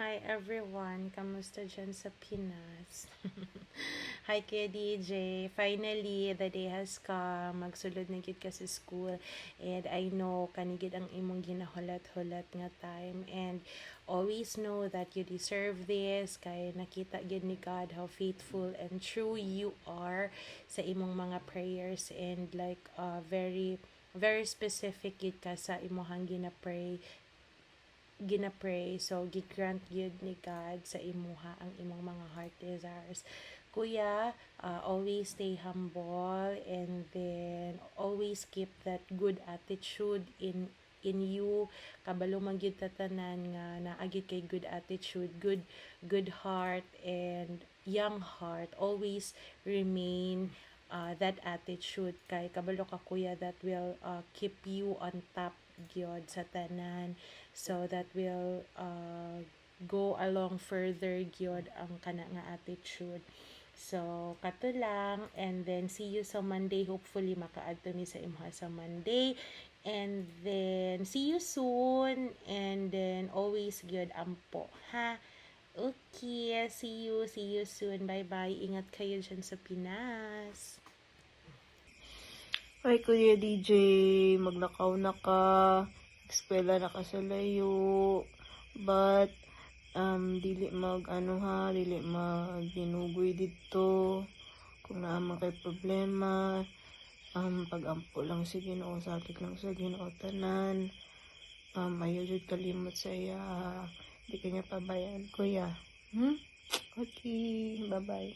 Hi everyone, kamusta dyan sa Pinas? Hi Kuya DJ, finally the day has come, magsulod na gid ka sa school and I know kanigid ang imong ginahulat-hulat nga time and always know that you deserve this kay nakita gid ni God how faithful and true you are sa imong mga prayers and like very very specific gid ka sa imong ginapray so gigrant yun ni God sa imuha ang imong mga heart desires. Kuya, always stay humble and then always keep that good attitude in you. Kabalo man gyud tatanan nga naagid kay good attitude, good heart and young heart. Always remain that attitude kay kabalo ka kuya that will keep you on top gyud sa tanan, so that will go along further gyud ang kana nga attitude. So kato lang and then see you sa Monday, hopefully makaadto ni sa imha sa Monday and then see you soon and then always gyud ampo ha. Okay, see you soon, bye bye, ingat kayo dyan sa Pinas. Hi Kuya DJ, maglakaw na ka, eskwela na ka sa layo, but dili dili magdinugoy dito, kung naman kay problema, pag-ampo lang sa Ginoo, sakit lang sa Ginoo tanan, ayaw jud kalimot sa iya, di kanya pabayaan kuya, Okay, bye bye.